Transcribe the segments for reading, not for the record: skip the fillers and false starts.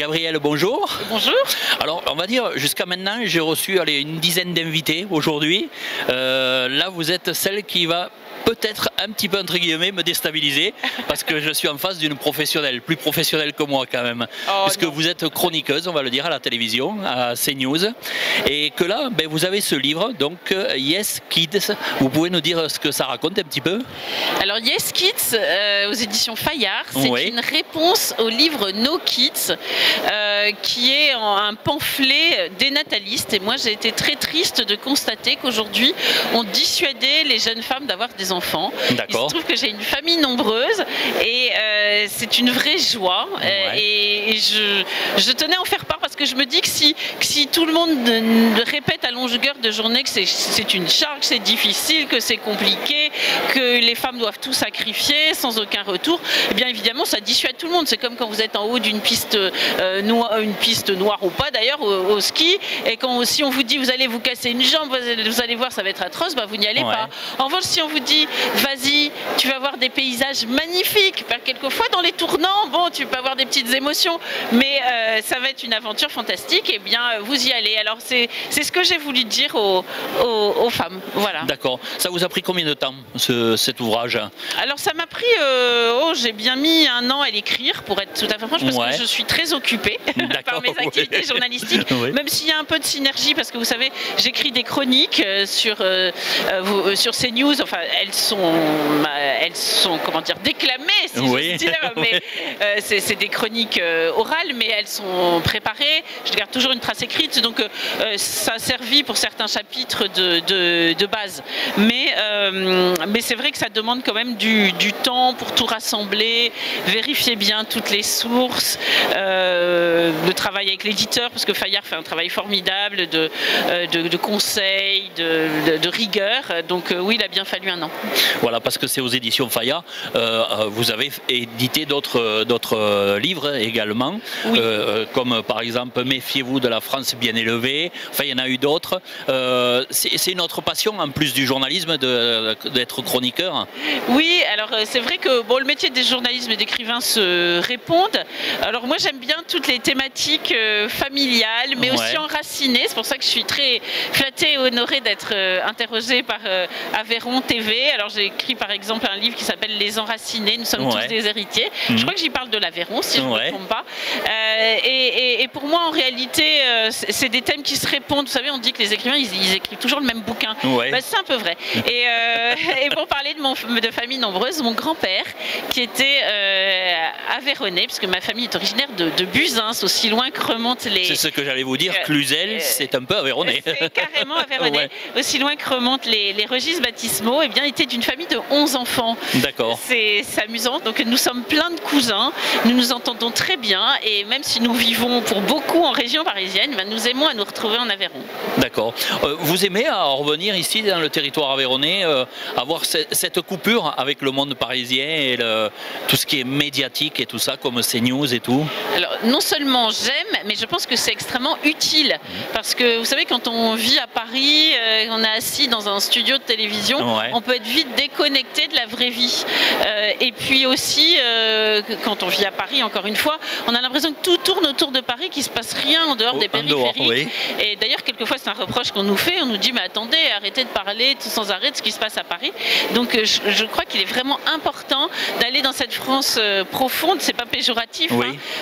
Gabrielle, bonjour. Bonjour. Alors, on va dire, jusqu'à maintenant, j'ai reçu une dizaine d'invités aujourd'hui. Là, vous êtes celle qui va peut-être un petit peu, entre guillemets, me déstabiliser, parce que je suis en face d'une professionnelle, plus professionnelle que moi quand même. Puisque vous êtes chroniqueuse, on va le dire, à la télévision, à CNews. Et que là, ben, vous avez ce livre, donc Yes Kids. Vous pouvez nous dire ce que ça raconte un petit peu? Alors Yes Kids, aux éditions Fayard, c'est une réponse au livre No Kids, qui est un pamphlet dénataliste. Et moi, j'ai été très triste de constater qu'aujourd'hui, on dissuadait les jeunes femmes d'avoir des enfants. Il se trouve que j'ai une famille nombreuse et c'est une vraie joie. Et je tenais à en faire part parce que je me dis que si tout le monde répète à longueur de journée que c'est une charge, c'est difficile, que c'est compliqué, que les femmes doivent tout sacrifier sans aucun retour, eh bien évidemment ça dissuade tout le monde. C'est comme quand vous êtes en haut d'une piste noire ou pas d'ailleurs au ski, et quand si on vous dit vous allez vous casser une jambe, vous allez voir ça va être atroce, bah, vous n'y allez pas. En revanche, si on vous dit vas-y, tu vas voir des paysages magnifiques, quelquefois dans les tournants, bon, tu peux avoir des petites émotions, mais ça va être une aventure fantastique, et bien vous y allez. Alors c'est ce que j'ai voulu dire aux femmes. Voilà. D'accord. Ça vous a pris combien de temps cet ouvrage? Alors ça m'a pris, j'ai bien mis 1 an à l'écrire, pour être tout à fait franche, parce que je suis très occupée par mes activités journalistiques, même s'il y a un peu de synergie, parce que vous savez, j'écris des chroniques sur CNews, enfin elles sont comment dire, déclamées, si j'ose dire, mais c'est des chroniques orales, mais elles sont préparées. Je garde toujours une trace écrite, donc ça a servi pour certains chapitres de base. Mais c'est vrai que ça demande quand même du temps pour tout rassembler, vérifier bien toutes les sources, de travailler avec l'éditeur, parce que Fayard fait un travail formidable de conseils, de rigueur. Donc oui, il a bien fallu 1 an. Voilà, parce que c'est aux éditions Fayard. Vous avez édité d'autres livres également, comme par exemple Méfiez-vous de la France bien élevée. Enfin, il y en a eu d'autres. C'est une autre passion, en plus du journalisme, d'être chroniqueur. Oui, alors c'est vrai que bon, le métier des journalistes et d'écrivain se répondent. Alors moi, j'aime bien toutes les thématiques familiales, mais aussi enracinées. C'est pour ça que je suis très flattée et honorée d'être interrogée par Aveyron TV. Alors j'ai écrit par exemple un livre qui s'appelle Les Enracinés, nous sommes tous des héritiers. Je crois que j'y parle de l'Aveyron, si je ne me trompe pas. Et pour moi, en réalité, c'est des thèmes qui se répondent. Vous savez, on dit que les écrivains, ils écrivent toujours le même bouquin. Ben, c'est un peu vrai. Et pour parler de famille nombreuse, mon grand-père, qui était aveyronnais, puisque ma famille est originaire de Buzins, aussi loin que remontent les... C'est ce que j'allais vous dire, Cluzel, c'est un peu aveyronnais. C'est carrément aveyronnais. Aussi loin que remontent les registres baptismaux, eh bien, il était d'une famille de 11 enfants. D'accord. C'est amusant. Donc nous sommes plein de cousins, nous nous entendons très bien, et même si nous vivons pour beaucoup en région parisienne, ben, nous aimons à nous retrouver en Aveyron. D'accord. Vous aimez à revenir ici dans le territoire aveyronnais, avoir cette coupure avec le monde parisien et tout ce qui est médiatique et tout ça, comme CNews et tout? Alors non seulement j'aime, mais je pense que c'est extrêmement utile, parce que vous savez, quand on vit à Paris, on est assis dans un studio de télévision, on peut être vite déconnecté de la vraie vie. Et puis aussi, quand on vit à Paris, encore une fois, on a l'impression que tout tourne autour de Paris, qu'il ne se passe rien en dehors des périphéries. Et d'ailleurs, quelquefois, c'est un reproche qu'on nous fait. On nous dit, mais attendez, arrêtez de parler sans arrêt de ce qui se passe à Paris. Donc je crois qu'il est vraiment important d'aller dans cette France profonde, c'est pas péjoratif,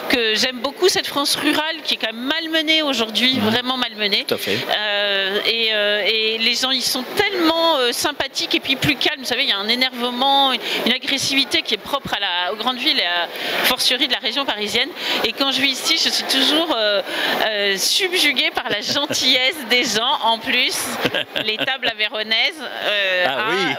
que j'aime beaucoup cette France rurale qui est quand même malmenée aujourd'hui, vraiment malmenée. Tout à fait. Et les gens, ils sont tellement sympathiques et puis plus calmes. Vous savez, il y a un énervement, une agressivité qui est propre aux grandes villes et à fortiori de la région parisienne. Et quand je vis ici, je suis toujours subjuguée par la gentillesse des gens. En plus, les tables aveyronnaises,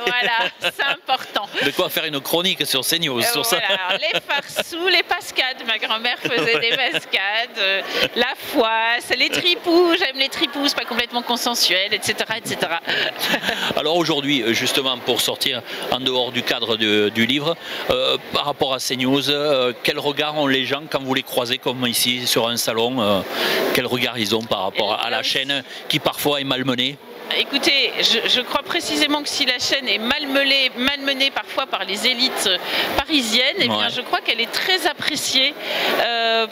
voilà, c'est important. De quoi faire une chronique sur CNews sur ça. Alors, les farsous, les pascades. Ma grand-mère faisait des pascades, la foisse, les tripous. J'aime les tripous, pas complètement consensuels, etc., etc. Alors aujourd'hui, justement, pour sortir en dehors du cadre du livre, par rapport à CNews, quel regard ont les gens quand vous les croisez comme ici sur un salon? Quel regard ils ont par rapport à la chaîne qui parfois est malmenée? écoutez, je crois précisément que si la chaîne est malmenée parfois par les élites parisiennes, eh bien, je crois qu'elle est très appréciée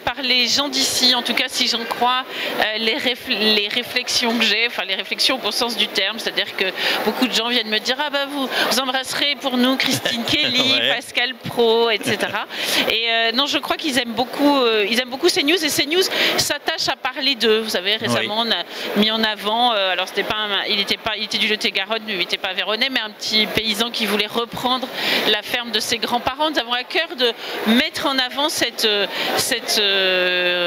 par les gens d'ici, en tout cas si j'en crois les réflexions que j'ai, enfin les réflexions au sens du terme, c'est-à-dire que beaucoup de gens viennent me dire « Ah bah vous embrasserez pour nous Christine Kelly, Pascal Praud, etc. » Et non, je crois qu'ils aiment beaucoup CNews, et CNews s'attache à parler d'eux. Vous savez, récemment on a mis en avant, alors c'était pas il était du Lot-et-Garonne, il n'était pas Véronais, mais un petit paysan qui voulait reprendre la ferme de ses grands-parents. Nous avons à cœur de mettre en avant cette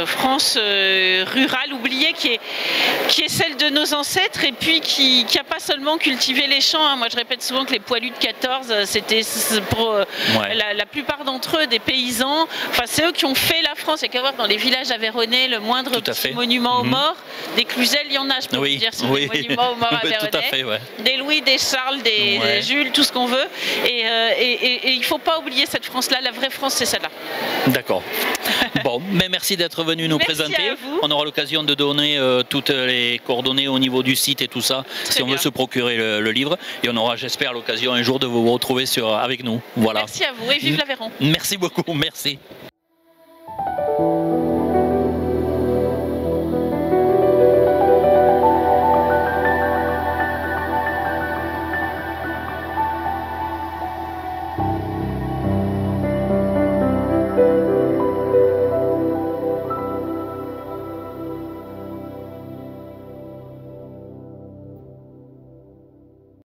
France rurale oubliée qui est celle de nos ancêtres, et puis qui n'a pas seulement cultivé les champs. Hein. Moi je répète souvent que les poilus de 14, c'était pour la plupart d'entre eux des paysans. Enfin, c'est eux qui ont fait la France. Il y a qu'à voir dans les villages aveyronnais, le moindre petit monument aux morts. Des Cluzel, il y en a, je peux vous dire, sur les monuments aux morts à Véronais. Des Louis, des Charles, des Jules, tout ce qu'on veut. Et il ne faut pas oublier cette France-là. La vraie France, c'est celle-là. D'accord. Bon, mais merci d'être venu nous présenter. On aura l'occasion de donner toutes les coordonnées au niveau du site et tout ça, si on veut se procurer le livre. Et on aura, j'espère, l'occasion un jour de vous retrouver avec nous. Voilà. Merci à vous et vive l'Aveyron. Merci beaucoup, merci.